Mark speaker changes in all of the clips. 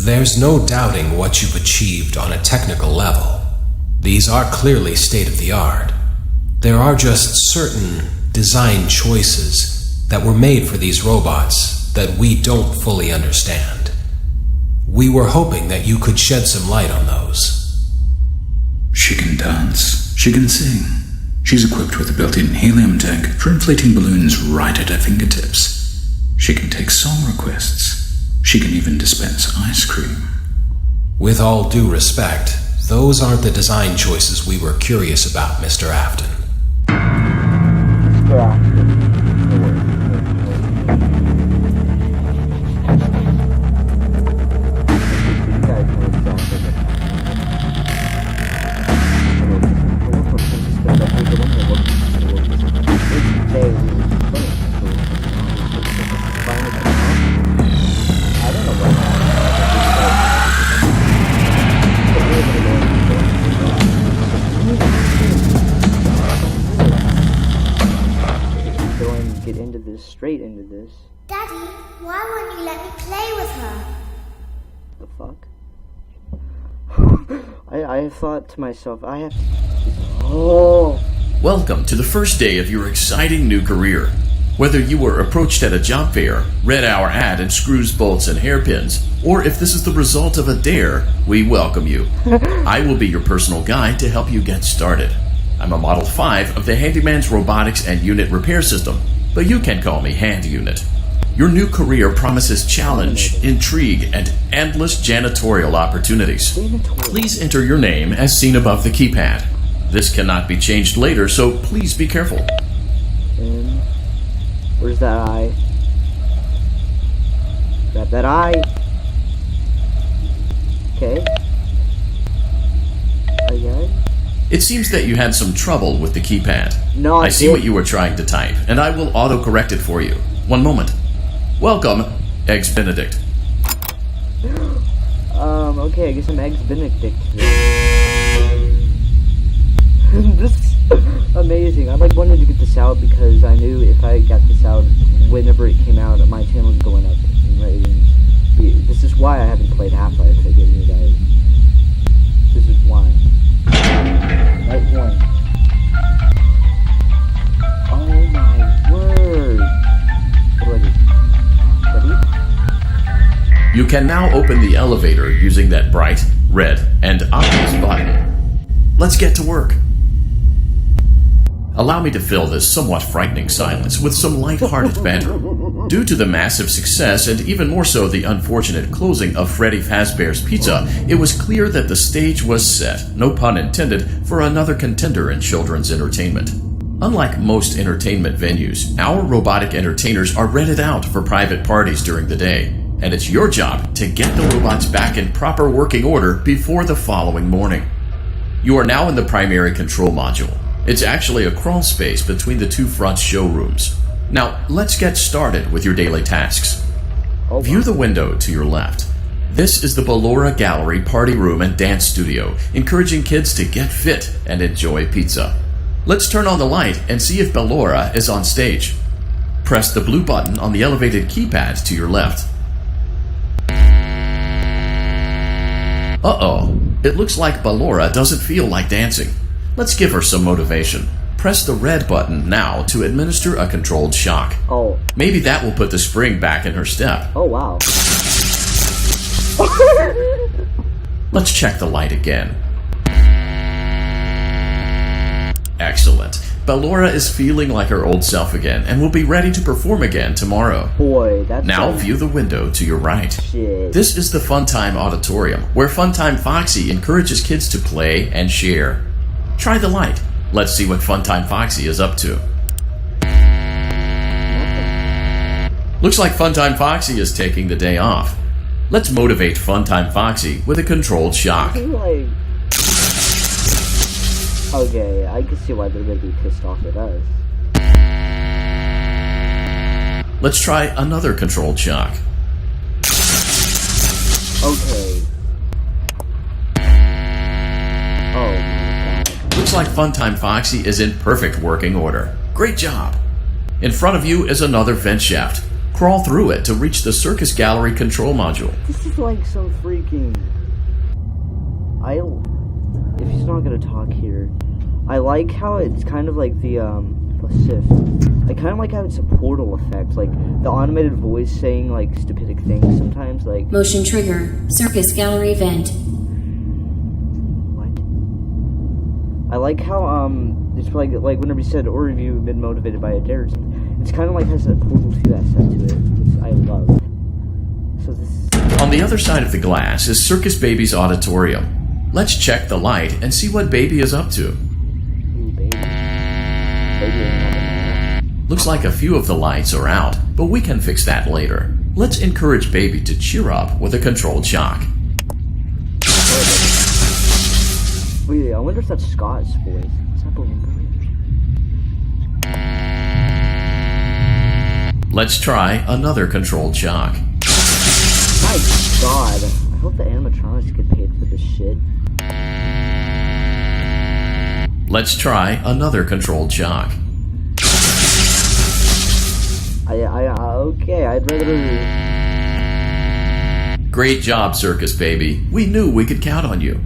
Speaker 1: There's no doubting what you've achieved on a technical level. These are clearly state-of-the-art. There are just certain design choices that were made for these robots that we don't fully understand. We were hoping that you could shed some light on those.
Speaker 2: She can dance. She can sing. She's equipped with a built-in helium tank for inflating balloons right at her fingertips. She can take song requests. She can even dispense ice cream.
Speaker 1: With all due respect, those aren't the design choices we were curious about, Mr. Afton.
Speaker 3: Mr. Afton. Straight into this.
Speaker 4: Daddy, why won't you let me play with her?
Speaker 3: The fuck? I thought to myself, I have... Oh!
Speaker 5: Welcome to the first day of your exciting new career. Whether you were approached at a job fair, read our ad in screws, bolts, and hairpins, or if this is the result of a dare, we welcome you. I will be your personal guide to help you get started. I'm a Model 5 of the Handyman's Robotics and Unit Repair System, but you can call me Hand Unit. Your new career promises challenge, intrigue, and endless janitorial opportunities. Please enter your name as seen above the keypad. This cannot be changed later, so please be careful.
Speaker 3: Where's that eye? Grab that eye. Okay. Again.
Speaker 5: It seems that you had some trouble with the keypad.
Speaker 3: No,
Speaker 5: I see what you were trying to type, and I will auto-correct it for you. One moment. Welcome, Eggs Benedict.
Speaker 3: Okay, I guess I'm Eggs Benedict. This is amazing. I wanted to get this out because I knew if I got this out whenever it came out, my channel was going up in ratings. This is why I haven't played Half-Life again, you guys. This is why. Right one. Oh my word. What do I do? Ready?
Speaker 5: You can now open the elevator using that bright, red, and obvious button. Let's get to work. Allow me to fill this somewhat frightening silence with some light-hearted banter. Due to the massive success, and even more so the unfortunate closing of Freddy Fazbear's Pizza, it was clear that the stage was set, no pun intended, for another contender in children's entertainment. Unlike most entertainment venues, our robotic entertainers are rented out for private parties during the day, and it's your job to get the robots back in proper working order before the following morning. You are now in the primary control module. It's actually a crawl space between the two front showrooms. Now, let's get started with your daily tasks. View the window to your left. This is the Ballora Gallery Party Room and Dance Studio, encouraging kids to get fit and enjoy pizza. Let's turn on the light and see if Ballora is on stage. Press the blue button on the elevated keypad to your left. Uh-oh, it looks like Ballora doesn't feel like dancing. Let's give her some motivation. Press the red button now to administer a controlled shock.
Speaker 3: Oh.
Speaker 5: Maybe that will put the spring back in her step.
Speaker 3: Oh, wow.
Speaker 5: Let's check the light again. Excellent. Ballora is feeling like her old self again and will be ready to perform again tomorrow.
Speaker 3: Boy, that's...
Speaker 5: Now view the window to your right.
Speaker 3: Shit.
Speaker 5: This is the Funtime Auditorium, where Funtime Foxy encourages kids to play and share. Try the light. Let's see what Funtime Foxy is up to. Looks like Funtime Foxy is taking the day off. Let's motivate Funtime Foxy with a controlled shock.
Speaker 3: Okay, I can see why they're gonna be pissed off at us.
Speaker 5: Let's try another controlled shock.
Speaker 3: Okay. Oh my god.
Speaker 5: Looks like Funtime Foxy is in perfect working order. Great job. In front of you is another vent shaft. Crawl through it to reach the circus gallery control module.
Speaker 3: This is like some freaking... If he's not gonna talk here, I like how it's kind of like the shift. I kind of like how it's a portal effect, like the automated voice saying like stupid things sometimes, like
Speaker 6: motion trigger, circus gallery vent.
Speaker 3: what? I like how it's like whenever you said or have you been motivated by a dare, it's kind of like has a portal 2 aspect to it, which I love. So this is...
Speaker 5: On the other side of the glass is Circus Baby's auditorium. Let's check the light and see what Baby is up to.
Speaker 3: Ooh, baby. Baby ain't having that.
Speaker 5: Looks like a few of the lights are out, but we can fix that later. Let's encourage Baby to cheer up with a controlled shock.
Speaker 3: Wait, I wonder if that's Scott's voice. Is that Belinda?
Speaker 5: Let's try another controlled shock.
Speaker 3: My God. I hope the animatronics get paid for this shit.
Speaker 5: Let's try another controlled shock.
Speaker 3: Okay, I'd rather...
Speaker 5: Great job, Circus Baby. We knew we could count on you.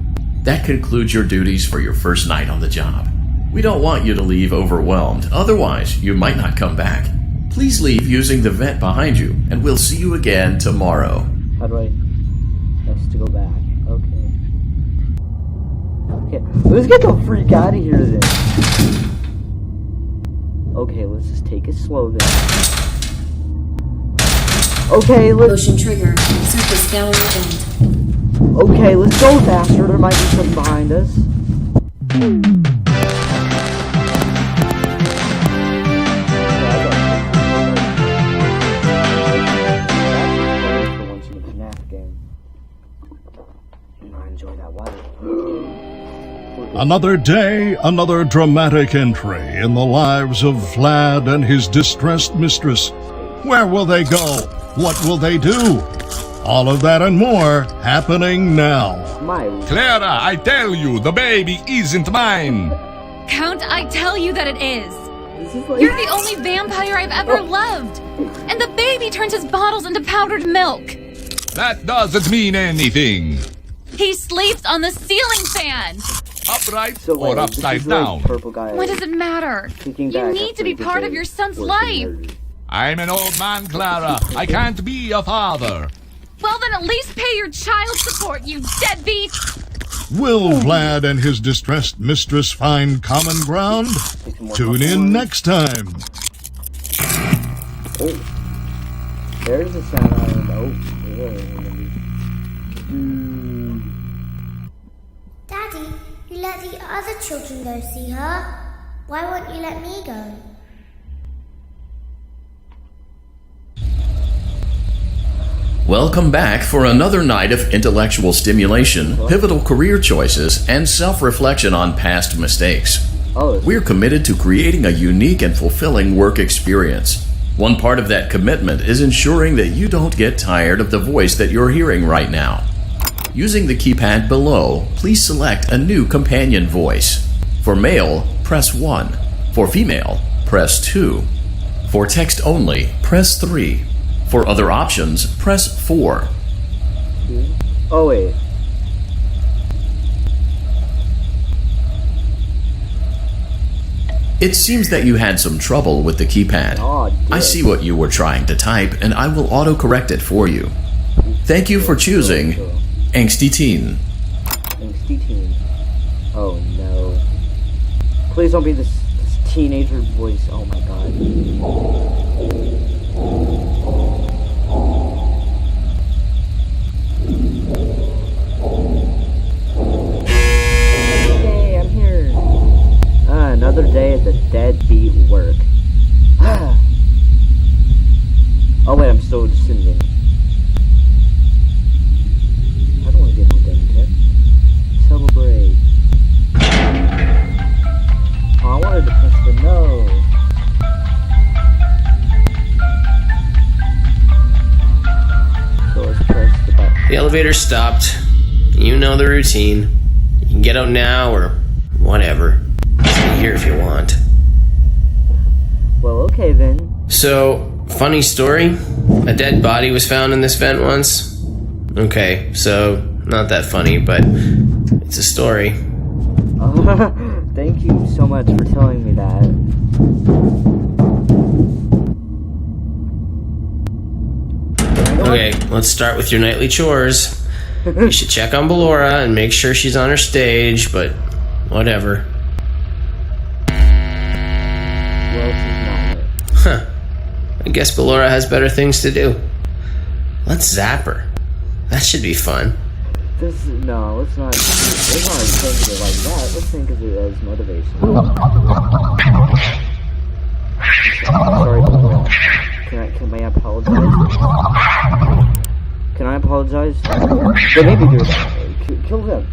Speaker 5: That concludes your duties for your first night on the job. We don't want you to leave overwhelmed, otherwise you might not come back. Please leave using the vent behind you, and we'll see you again tomorrow.
Speaker 3: How do I... That's to go back. Okay. Okay, let's get the freak out of here then. Okay, let's just take it slow then. Okay, let's...
Speaker 6: Motion trigger, circus gallery vent.
Speaker 3: Okay, let's go faster. There might be something behind us.
Speaker 7: Another day, another dramatic entry in the lives of Vlad and his distressed mistress. Where will they go? What will they do? All of that and more happening now.
Speaker 8: Clara, I tell you, the baby isn't mine.
Speaker 9: Count, I tell you that it is.
Speaker 3: Like...
Speaker 9: You're the only vampire I've ever loved. And the baby turns his bottles into powdered milk.
Speaker 8: That doesn't mean anything.
Speaker 9: He sleeps on the ceiling fan.
Speaker 8: Upright or upside down?
Speaker 9: What does it matter? You need to be part of your son's life.
Speaker 8: I'm an old man, Clara. I can't be a father.
Speaker 9: Well, then at least pay your child support, you deadbeat!
Speaker 7: Will Vlad and his distressed mistress find common ground? Tune in next time.
Speaker 3: Oh. There's a sound island. Oh.
Speaker 4: Daddy, you let the other children go see her. Why won't you let me go?
Speaker 5: Welcome back for another night of intellectual stimulation, pivotal career choices, and self-reflection on past mistakes. We're committed to creating a unique and fulfilling work experience. One part of that commitment is ensuring that you don't get tired of the voice that you're hearing right now. Using the keypad below, please select a new companion voice. For male, press 1. For female, press 2. For text only, press 3. For other options, press 4.
Speaker 3: Oh, wait.
Speaker 5: It seems that you had some trouble with the keypad. I see what you were trying to type, and I will auto-correct it for you. Thank you for choosing Angsty Teen.
Speaker 3: Angsty Teen. Oh, no. Please don't be this teenager voice. Oh, my God. Yay, I'm here. Another day at the deadbeat work. Oh wait, I'm still descending. I don't want to get no damn tip. Celebrate. Oh, I wanted to push the no. So let's press the button.
Speaker 10: The elevator stopped. You know the routine. You can get out now or whatever. Stay here if you want.
Speaker 3: Well, okay then.
Speaker 10: So, Funny story? A dead body was found in this vent once? Okay, so not that funny, but it's a story.
Speaker 3: Thank you so much for telling me that.
Speaker 10: Okay, let's start with your nightly chores. You should check on Ballora and make sure she's on her stage, but whatever.
Speaker 3: Well, she's not.
Speaker 10: Huh. I guess Ballora has better things to do. Let's zap her. That should be fun.
Speaker 3: Let's not think of it like that. Let's think of it as motivation. Sorry, Ballora. Can I apologize? Can I apologize? They made me do that. Kill them.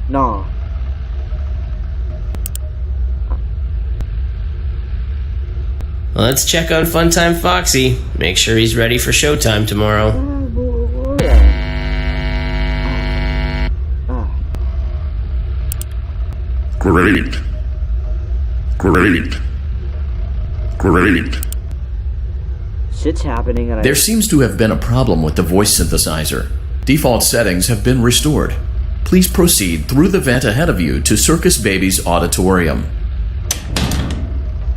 Speaker 3: Nah.
Speaker 10: Let's check on Funtime Foxy. Make sure he's ready for showtime tomorrow.
Speaker 2: Great. Great. Great.
Speaker 3: Shit's happening and
Speaker 5: There seems to have been a problem with the voice synthesizer. Default settings have been restored. Please proceed through the vent ahead of you to Circus Baby's auditorium.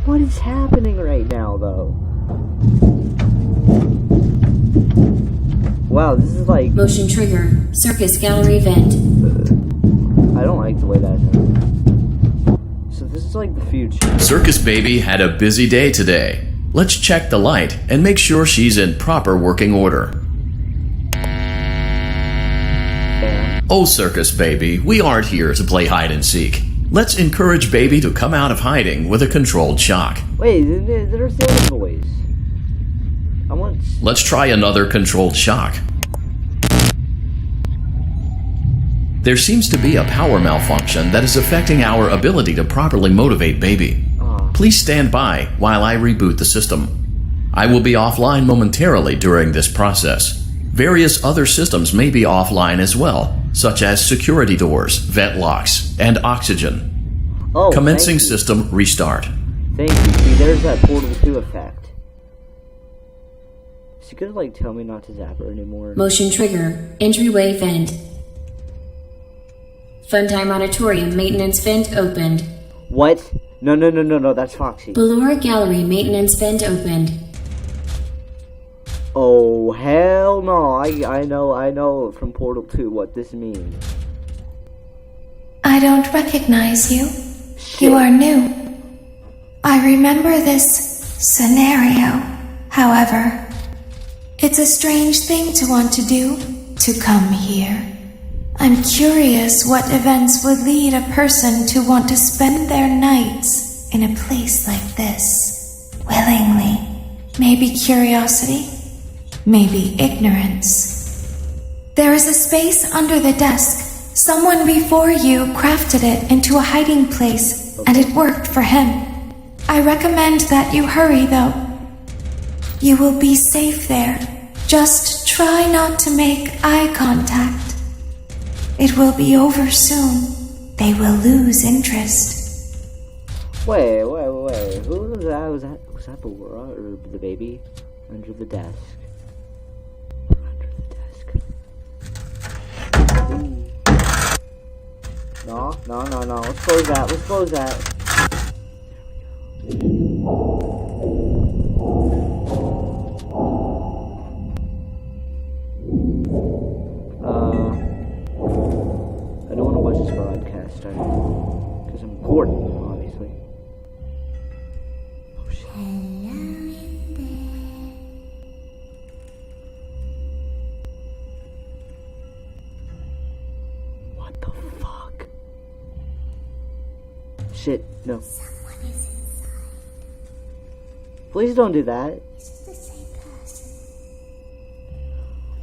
Speaker 3: What is happening right now, though? Wow, this is like...
Speaker 6: Motion trigger. Circus gallery vent.
Speaker 3: I don't like the way that happened. So this is like the future.
Speaker 5: Circus Baby had a busy day today. Let's check the light and make sure she's in proper working order. Oh, Circus Baby, we aren't here to play hide and seek. Let's encourage Baby to come out of hiding with a controlled shock.
Speaker 3: Wait, there's the other voice. I want...
Speaker 5: Let's try another controlled shock. There seems to be a power malfunction that is affecting our ability to properly motivate Baby. Please stand by while I reboot the system. I will be offline momentarily during this process. Various other systems may be offline as well, such as security doors, vent locks, and oxygen.
Speaker 3: Oh,
Speaker 5: commencing system restart.
Speaker 3: Thank you. See, there's that Portal 2 effect. Is he gonna, like, tell me not to zap her anymore?
Speaker 6: Motion trigger. Entryway vent. Funtime auditorium maintenance vent opened.
Speaker 3: What? No, that's Foxy.
Speaker 6: Ballora gallery maintenance vent opened.
Speaker 3: Oh, hell no. I know from Portal 2 what this means.
Speaker 11: I don't recognize you.
Speaker 3: Shit.
Speaker 11: You are new. I remember this scenario. However, it's a strange thing to want to do, to come here. I'm curious what events would lead a person to want to spend their nights in a place like this, willingly. Maybe curiosity, maybe ignorance. There is a space under the desk. Someone before you crafted it into a hiding place, and it worked for him. I recommend that you hurry, though. You will be safe there. Just try not to make eye contact. It will be over soon. They will lose interest.
Speaker 3: Wait. Who was that? Was that Ballora or the baby? Under the desk. Under the desk. Ooh. No. Let's close that. I don't want to watch this broadcast, because I'm recording, obviously. Oh shit. What the fuck? Shit, no.
Speaker 4: Someone is inside.
Speaker 3: Please don't do that.
Speaker 4: It's just the same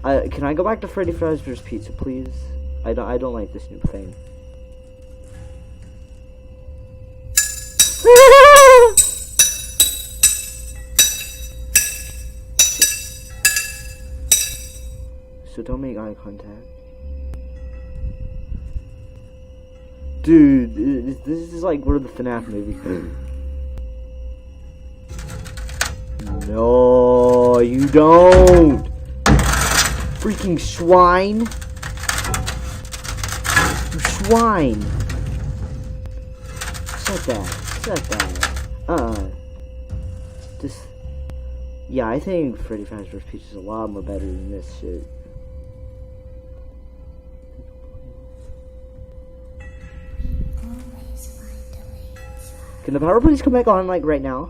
Speaker 4: person.
Speaker 3: Can I go back to Freddy Fazbear's Pizza, please? I don't like this new thing. So don't make eye contact. Dude, this is like one of the FNAF movies. No, you don't! Freaking swine! You swine! Set that. This... Yeah, I think Freddy Fazbear's Pizza is a lot more better than this shit. Can the power please come back on, like, right now?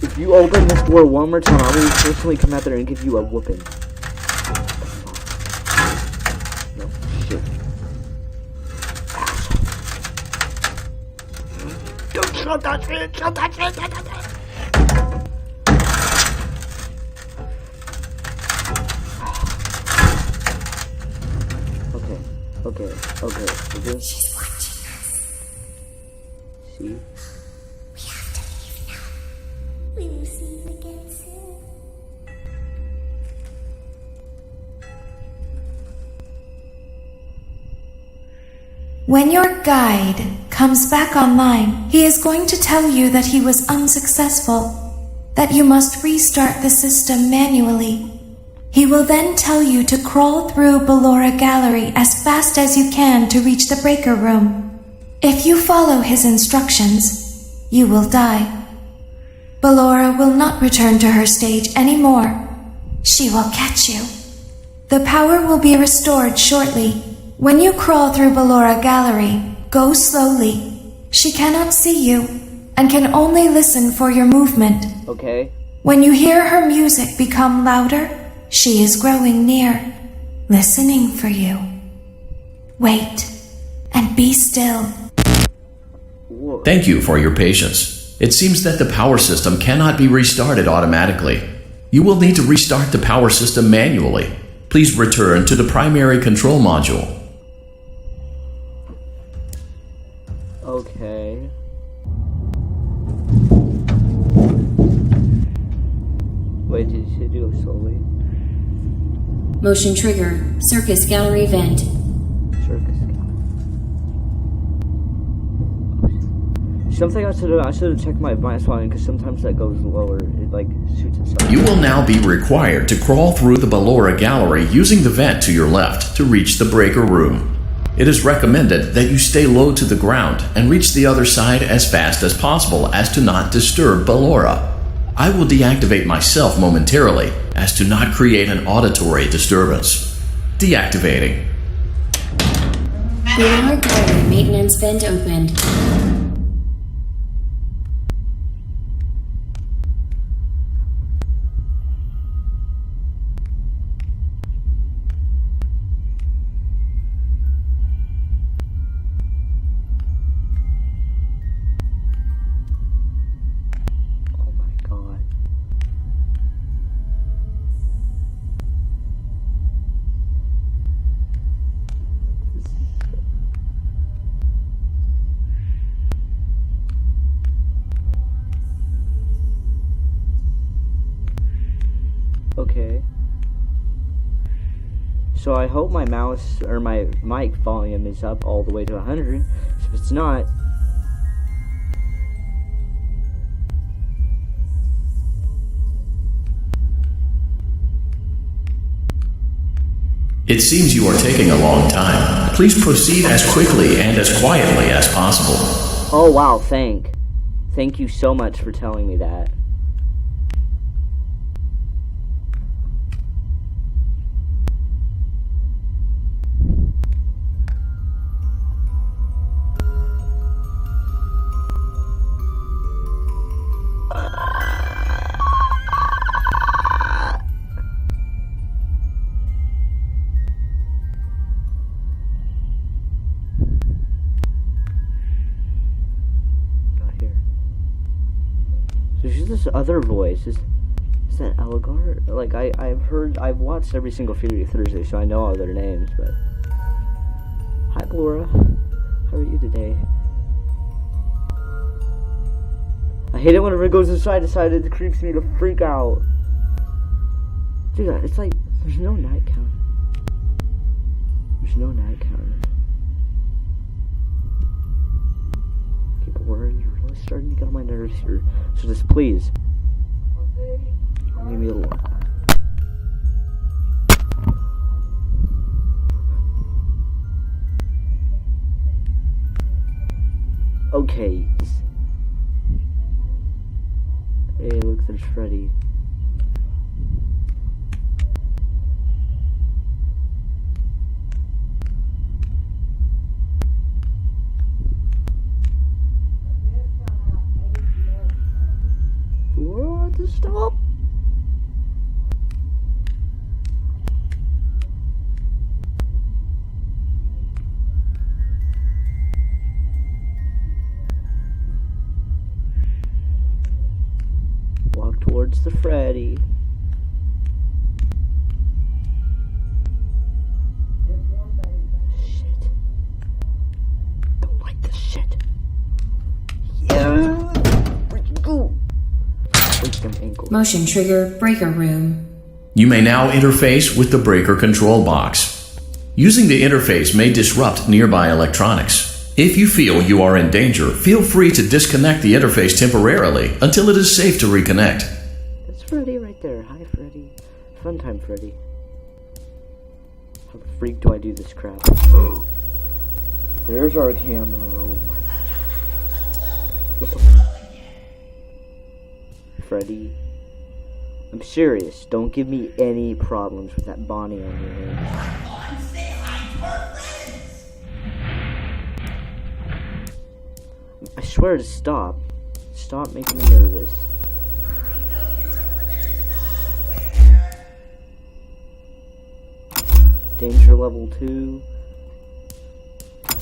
Speaker 3: If you open this door one more time, I will personally come out there and give you a whooping. No, shit. Don't shut that shit! Shut that shit! Shut that shit! Okay.
Speaker 4: She's watching us.
Speaker 3: See?
Speaker 4: We have to leave now. We will see you again soon.
Speaker 11: When your guide comes back online, he is going to tell you that he was unsuccessful, that you must restart the system manually. He will then tell you to crawl through Ballora Gallery as fast as you can to reach the breaker room. If you follow his instructions, you will die. Ballora will not return to her stage anymore. She will catch you. The power will be restored shortly. When you crawl through Ballora Gallery, go slowly. She cannot see you and can only listen for your movement.
Speaker 3: Okay.
Speaker 11: When you hear her music become louder, she is growing near, listening for you. Wait, and be still.
Speaker 3: Whoa.
Speaker 5: Thank you for your patience. It seems that the power system cannot be restarted automatically. You will need to restart the power system manually. Please return to the primary control module.
Speaker 3: Okay. Wait, did you do it slowly?
Speaker 6: Motion trigger. Circus gallery vent.
Speaker 3: Circus. Something I should have checked my advanced volume because sometimes that goes lower. It like shoots itself.
Speaker 5: You will now be required to crawl through the Ballora Gallery using the vent to your left to reach the breaker room. It is recommended that you stay low to the ground and reach the other side as fast as possible as to not disturb Ballora. I will deactivate myself momentarily as to not create an auditory disturbance. Deactivating.
Speaker 6: Ballora gallery maintenance vent opened.
Speaker 3: Okay. So I hope my mouse or my mic volume is up all the way to 100. If it's not,
Speaker 5: It seems you are taking a long time. Please proceed as quickly and as quietly as possible.
Speaker 3: oh wow, thank you so much for telling me that. There's this other voice. Is that Algar? Like I've watched every single Fury Thursday, so I know all their names. But hi, Laura. How are you today? I hate it whenever it goes side to side. It creeps me to freak out. Dude, it's like there's no night counter. There's no night counter. People worrying. You're really starting to get on my nerves here. So just please Leave me alone. Okay. Hey, look, there's Freddy. What? Stop! Walk towards the Freddy. Shit. Don't like this shit. Yeah! Freaking go!
Speaker 6: Motion trigger breaker room.
Speaker 5: You may now interface with the breaker control box. Using the interface may disrupt nearby electronics. If you feel you are in danger, feel free to disconnect the interface temporarily until it is safe to reconnect.
Speaker 3: That's Freddy right there. Hi, Freddy. Fun time, Freddy. How the freak do I do this crap? There's our camera. Oh my. What the? Freddy. I'm serious. Don't give me any problems with that Bonnie on your head. I swear to stop. Stop making me nervous. Danger level 2. Oh,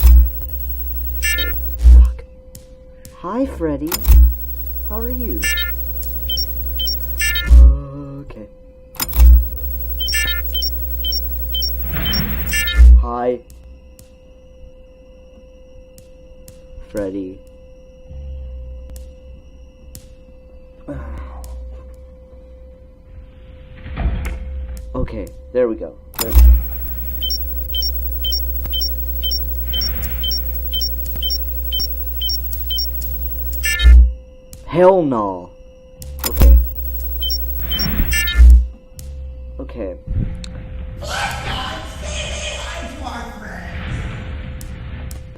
Speaker 3: fuck. Hi, Freddy. How are you? Okay. Hi. Freddy. Okay, there we go. There we go. Hell no. Okay. Okay.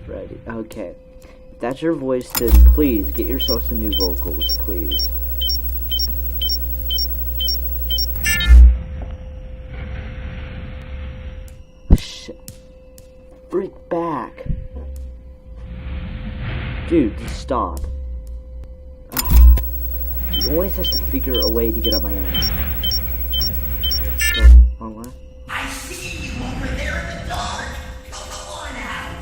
Speaker 3: Freddy. Okay. If that's your voice, then please get yourself some new vocals, please. Shit. Freak back. Dude, just stop. He always has to figure a way to get up my ass. Go, wrong way.
Speaker 12: I see you over there in the dark. Come on out.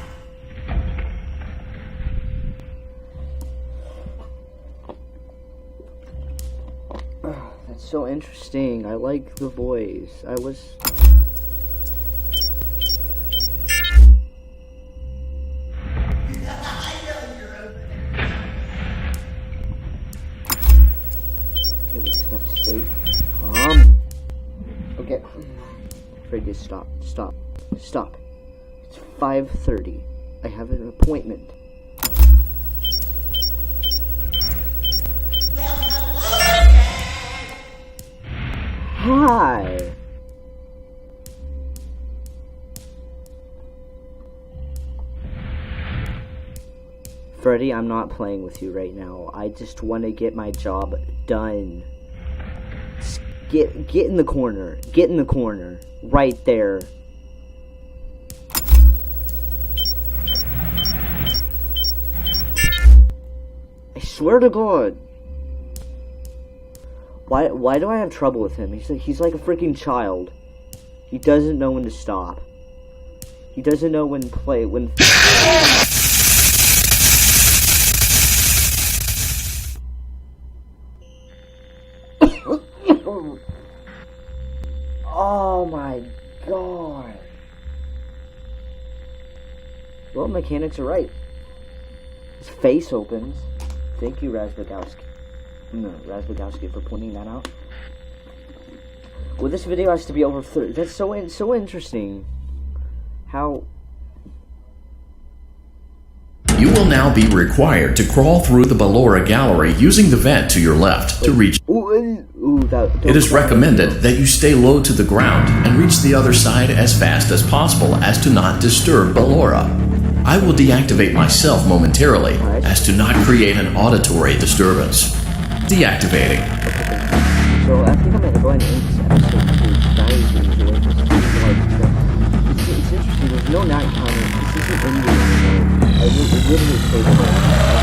Speaker 3: That's so interesting. I like the voice. I was... Okay, we just gotta stay calm. Okay. Freddy, stop. Stop. Stop. It's 5:30. I have an appointment. Hi. Freddy, I'm not playing with you right now. I just want to get my job done. Just get in the corner. Get in the corner. Right there. I swear to God. Why do I have trouble with him? He's like a freaking child. He doesn't know when to stop. He doesn't know when to play when. Oh my God. Well, mechanics are right. His face opens. Thank you, Razbagowski. No, Razbagowski, for pointing that out. Well, this video has to be over 30. That's so interesting. How...
Speaker 5: You will now be required to crawl through the Ballora gallery using the vent to your left to reach. It is recommended that you stay low to the ground and reach the other side as fast as possible as to not disturb Ballora. I will deactivate myself momentarily as to not create an auditory disturbance. Deactivating.
Speaker 3: So I think I'm going to go ahead and end this episode because guys enjoy this. It's interesting, there's no night time. This isn't Indian. I literally played